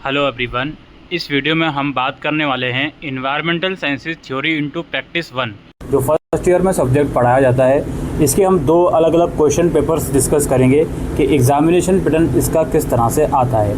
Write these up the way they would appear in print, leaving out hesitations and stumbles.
Hello everyone. इस video में हम बात करने वाले हैं environmental sciences theory into practice 1 जो फर्स्ट ईयर में सब्जेक्ट पढ़ाया जाता है। इसके हम दो अलग अलग क्वेश्चन पेपर्स डिस्कस करेंगे कि एग्जामिनेशन पैटर्न इसका किस तरह से आता है।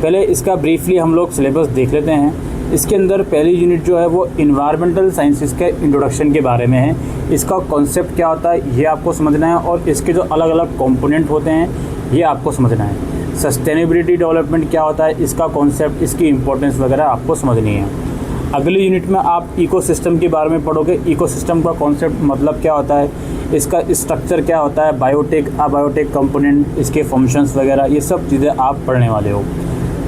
पहले इसका ब्रीफली हम लोग सिलेबस देख लेते हैं। इसके अंदर पहली यूनिट जो है वो इन्वायरमेंटल साइंसेज के इंट्रोडक्शन के बारे में है। इसका कॉन्सेप्ट क्या होता है ये आपको समझना है और इसके जो अलग अलग कंपोनेंट होते हैं ये आपको समझना है। सस्टेनेबिलिटी डेवलपमेंट क्या होता है, इसका कॉन्सेप्ट, इसकी इंपॉर्टेंस वगैरह आपको समझनी है। अगली यूनिट में आप इकोसिस्टम के बारे में पढ़ोगे। इकोसिस्टम का कॉन्सेप्ट मतलब क्या होता है, इसका स्ट्रक्चर क्या होता है, बायोटिक अबायोटिक कंपोनेंट, इसके फंक्शंस वगैरह, ये सब चीज़ें आप पढ़ने वाले हो।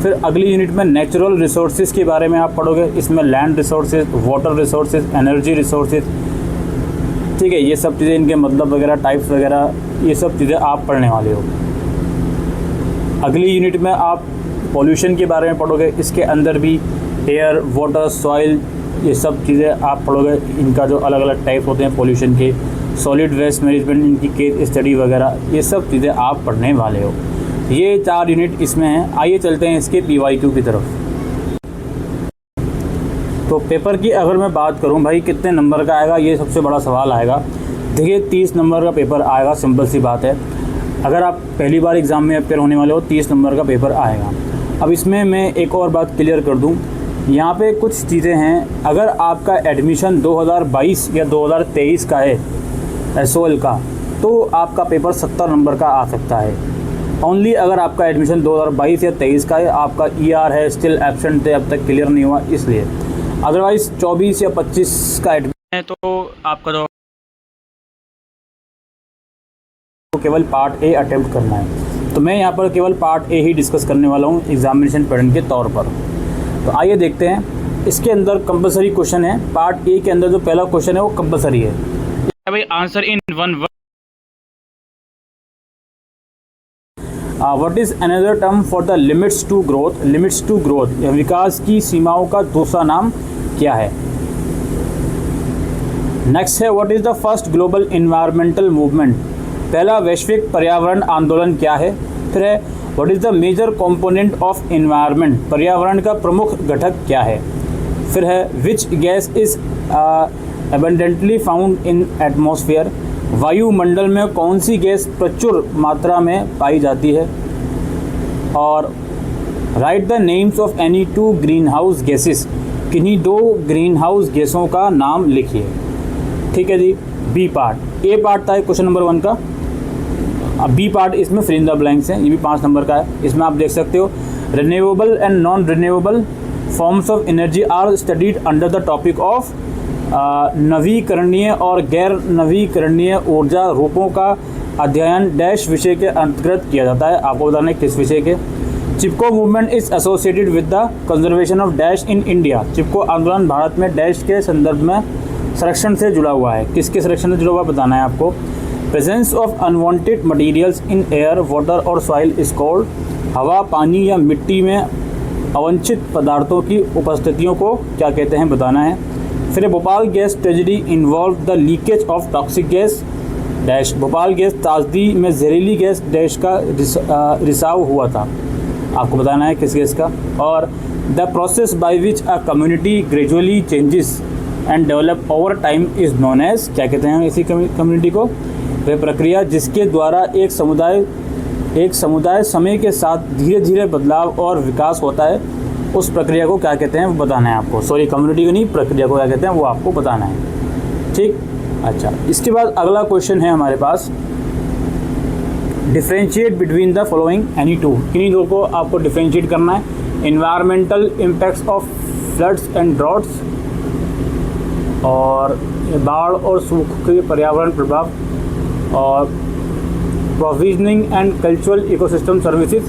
फिर अगली यूनिट में नेचुरल रिसोर्सेज के बारे में आप पढ़ोगे। इसमें land resources, water resources, energy resources, ठीक है, ये सब चीज़ें, इनके मतलब वगैरह, टाइप्स वगैरह, ये सब चीज़ें आप पढ़ने वाले हो। अगली यूनिट में आप पॉल्यूशन के बारे में पढ़ोगे। इसके अंदर भी एयर, वाटर, सॉइल, ये सब चीज़ें आप पढ़ोगे। इनका जो अलग अलग टाइप होते हैं पॉल्यूशन के, सॉलिड वेस्ट मैनेजमेंट, इनकी केस स्टडी वगैरह, ये सब चीज़ें आप पढ़ने वाले हो। ये 4 यूनिट इसमें हैं। आइए चलते हैं इसके PYQ की तरफ। तो पेपर की अगर मैं बात करूं भाई कितने नंबर का आएगा, ये सबसे बड़ा सवाल आएगा। देखिए 30 नंबर का पेपर आएगा, सिंपल सी बात है। अगर आप पहली बार एग्ज़ाम में अपेयर होने वाले हो 30 नंबर का पेपर आएगा। अब इसमें मैं एक और बात क्लियर कर दूं, यहाँ पे कुछ चीज़ें हैं। अगर आपका एडमिशन 2022 या 2023 का है SOL का, तो आपका पेपर 70 नंबर का आ सकता है। ओनली अगर आपका एडमिशन 2022 या 23 का है, आपका ER है, स्टिल एब्सेंट है, अब तक क्लियर नहीं हुआ, इसलिए। अदरवाइज़ 24 या 25 का एडमिशन है तो आपका जो केवल पार्ट A अटेम्प्ट करना है। तो मैं यहाँ पर केवल पार्ट A ही डिस्कस करने वाला हूँ एग्जामिनेशन पैटर्न के तौर पर। तो आइए देखते हैं। इसके अंदर कंपलसरी क्वेश्चन है। पार्ट A के अंदर जो पहला क्वेश्चन है वो कंपलसरी है। भाई answer in one word. What is another term for the limits to growth? Limits to growth, विकास की सीमाओं का दूसरा नाम क्या है? नेक्स्ट है what is the first global environmental movement? पहला वैश्विक पर्यावरण आंदोलन क्या है? फिर है what is the major component of environment? पर्यावरण का प्रमुख घटक क्या है? फिर है which gas is abundantly found in atmosphere? वायुमंडल में कौन सी गैस प्रचुर मात्रा में पाई जाती है? और right the names of any 2 green house gases, किन्हीं 2 ग्रीन हाउस गैसों का नाम लिखिए। ठीक है जी। B part. ए पार्ट था क्वेश्चन नंबर 1 का। अब बी पार्ट इसमें फिल इन द ब्लैंक्स हैं, ये भी 5 नंबर का है। इसमें आप देख सकते हो renewable and non renewable forms of energy are studied under the topic of नवीकरणीय और गैर नवीकरणीय ऊर्जा रूपों का अध्ययन डैश विषय के अंतर्गत किया जाता है। आपको बताना है किस विषय के। Chipko movement is associated with the conservation of dash in India. Chipko आंदोलन भारत में डैश के संदर्भ में संरक्षण से जुड़ा हुआ है। किसके संरक्षण से जुड़ा हुआ बताना है आपको। Presence of unwanted materials in air, water और सॉइल इज कॉल्ड। हवा, पानी या मिट्टी में अवांछित पदार्थों की उपस्थितियों को क्या कहते हैं बताना है। फिर Bhopal gas tragedy involve the leakage of toxic gas dash. Bhopal gas त्रासदी में जहरीली गैस डैश का रिसाव हुआ था। आपको बताना है किस गैस का। और the process by which a community gradually changes and develop over time is known as, क्या कहते हैं इसी कम्युनिटी को? वह प्रक्रिया जिसके द्वारा एक समुदाय समय के साथ धीरे धीरे बदलाव और विकास होता है, उस प्रक्रिया को क्या कहते हैं वो बताना है आपको। सॉरी, कम्युनिटी को नहीं, प्रक्रिया को क्या कहते हैं वो आपको बताना है। ठीक, अच्छा। इसके बाद अगला क्वेश्चन है हमारे पास, differentiate between the following any 2। किन्हीं 2 को आपको डिफ्रेंशिएट करना है। Environmental impacts of floods and droughts, और बाढ़ और सूख के पर्यावरण प्रभाव, और provisioning and cultural ecosystem services,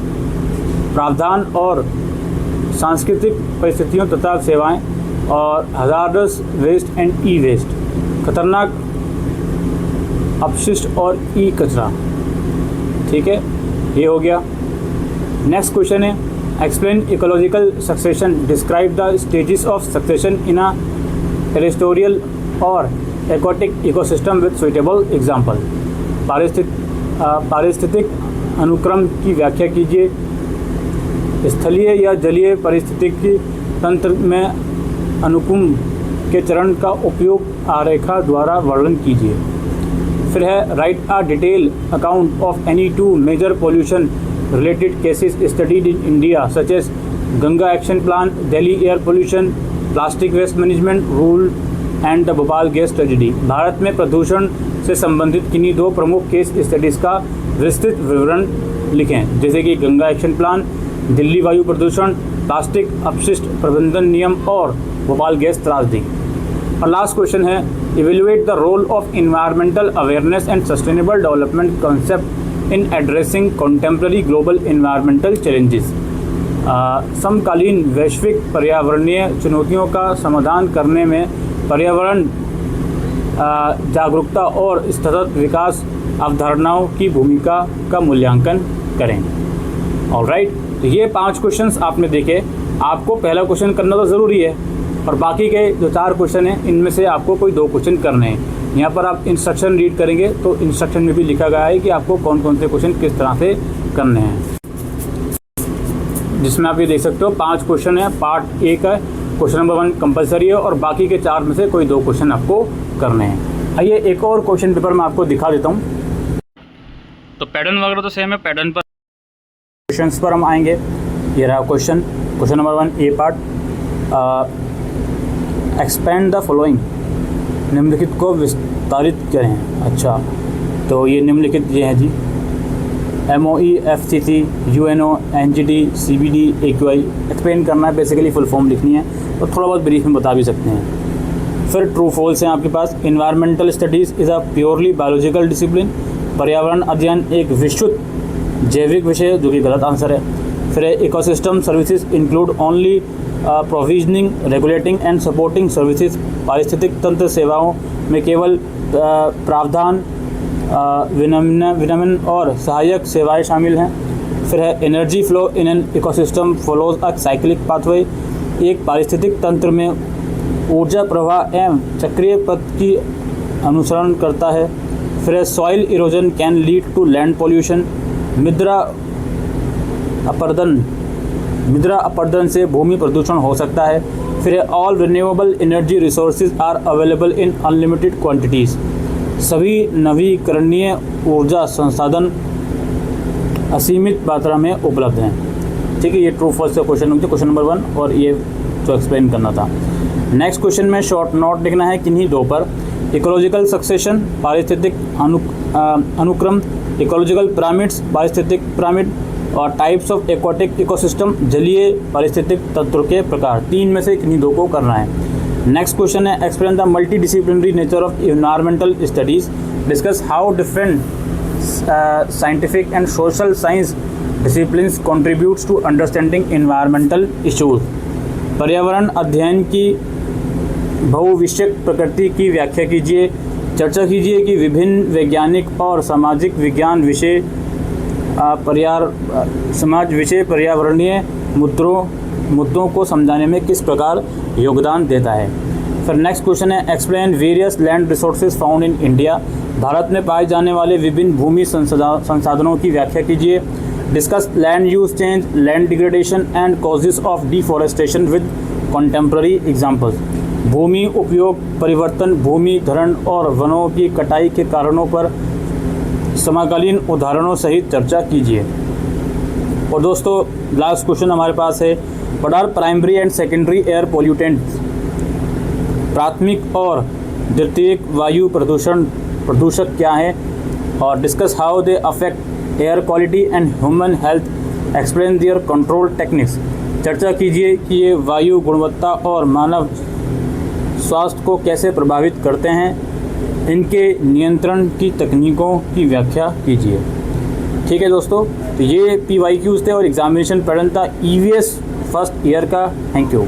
प्रावधान और सांस्कृतिक परिस्थितियों तथा सेवाएं, और hazardous waste and E waste, खतरनाक अपशिष्ट और ई कचरा। ठीक है, ये हो गया। नेक्स्ट क्वेश्चन है explain ecological succession, describe the stages of succession in a terrestrial और aquatic ecosystem with suitable example. पारिस्थितिक अनुक्रम की व्याख्या कीजिए। स्थलीय या जलीय पारिस्थितिकी तंत्र में अनुकुम के चरण का उपयोग आरेखा द्वारा वर्णन कीजिए। फिर है write a detail account of any two major pollution related cases studied in India such as Ganga action plan, Delhi air pollution, plastic waste management rule and the Bhopal gas tragedy. Bharat में प्रदूषण से संबंधित किन्हीं 2 प्रमुख केस स्टडीज़ का विस्तृत विवरण लिखें, जैसे कि गंगा एक्शन प्लान, दिल्ली वायु प्रदूषण, प्लास्टिक अपशिष्ट प्रबंधन नियम और भोपाल गैस त्रासदी। और लास्ट क्वेश्चन है evaluate the role of environmental awareness and sustainable development concept in addressing contemporary global environmental challenges. समकालीन वैश्विक पर्यावरणीय चुनौतियों का समाधान करने में पर्यावरण जागरूकता और सतत विकास अवधारणाओं की भूमिका का मूल्यांकन करें। ऑलराइट, तो ये 5 क्वेश्चंस आपने देखे। आपको पहला क्वेश्चन करना तो ज़रूरी है और बाकी के जो 4 क्वेश्चन हैं इनमें से आपको कोई 2 क्वेश्चन करने हैं। यहाँ पर आप इंस्ट्रक्शन रीड करेंगे तो इंस्ट्रक्शन में भी लिखा गया है कि आपको कौन कौन से क्वेश्चन किस तरह से करने हैं, जिसमें आप ये देख सकते हो 5 क्वेश्चन है। पार्ट 1 है, क्वेश्चन नंबर 1 कंपलसरी है और बाकी के 4 में से कोई 2 क्वेश्चन आपको करने हैं। आइए एक और क्वेश्चन पेपर मैं आपको दिखा देता हूँ। तो पैटर्न वगैरह तो सेम है, पैटर्न पर क्वेश्चंस पर हम आएंगे। ये रहा question number 1 A part, expand the following, निम्नलिखित को विस्तारित करें। अच्छा, तो ये निम्नलिखित ये हैं जी, MOE, FCC, UNO, NGT, CBD, AQI। Explain करना है, बेसिकली फुल फॉर्म लिखनी है और थोड़ा बहुत ब्रीफ में बता भी सकते हैं। फिर ट्रू फॉल्स हैं आपके पास। Environmental studies is a purely biological discipline, पर्यावरण अध्ययन एक विस्तृत जैविक विषय, जो कि गलत आंसर है। फिर ecosystem services include only provisioning, regulating and supporting services, पारिस्थितिक तंत्र सेवाओं में केवल प्रावधान, विनियमन और सहायक सेवाएं शामिल हैं। फिर है energy flow in an ecosystem follows a cyclic pathway, एक पारिस्थितिक तंत्र में ऊर्जा प्रवाह एवं चक्रीय पथ की अनुसरण करता है। फिर soil erosion can lead to land pollution, मृदा अपरदन से भूमि प्रदूषण हो सकता है। फिर all renewable energy resources are available in unlimited quantities, सभी नवीकरणीय ऊर्जा संसाधन असीमित मात्रा में उपलब्ध हैं। ठीक है, ये ट्रू फॉल्स का क्वेश्चन होंगे, क्वेश्चन नंबर 1 और ये जो एक्सप्लेन करना था। नेक्स्ट क्वेश्चन में शॉर्ट नोट लिखना है किन्हीं 2 पर, इकोलॉजिकल सक्सेशन, पारिस्थितिक अनुक्रम, इकोलॉजिकल पिरामिड्स, पारिस्थितिक पिरामिड और टाइप्स ऑफ एक्वाटिक इकोसिस्टम, जलीय पारिस्थितिक तंत्रों के प्रकार। 3 में से किन्हीं 2 को करना है। नेक्स्ट क्वेश्चन है explain the multidisciplinary nature of environmental studies, discuss how different scientific and social science disciplines contributes to understanding environmental issues. पर्यावरण अध्ययन की बहुविषयक प्रकृति की व्याख्या कीजिए। चर्चा कीजिए कि विभिन्न वैज्ञानिक और सामाजिक विज्ञान विषय पर्यावरणीय मुद्दों को समझाने में किस प्रकार योगदान देता है। फिर नेक्स्ट क्वेश्चन है explain various land resources found in India, Bharat में पाए जाने वाले विभिन्न भूमि संसाधनों की व्याख्या कीजिए। Discuss land use change, land degradation and causes of deforestation with contemporary examples, भूमि उपयोग परिवर्तन, भूमि धरण और वनों की कटाई के कारणों पर समकालीन उदाहरणों सहित चर्चा कीजिए। और दोस्तों लास्ट क्वेश्चन हमारे पास है what are primary and secondary air pollutants, प्राथमिक और द्वितीयक वायु प्रदूषक क्या है, और discuss how they affect air quality and human health, explain their control techniques, चर्चा कीजिए कि ये वायु गुणवत्ता और मानव स्वास्थ्य को कैसे प्रभावित करते हैं, इनके नियंत्रण की तकनीकों की व्याख्या कीजिए। ठीक है दोस्तों, तो ये PYQs थे और एग्जामिनेशन पैटर्न था EVS फर्स्ट ईयर का। Thank you.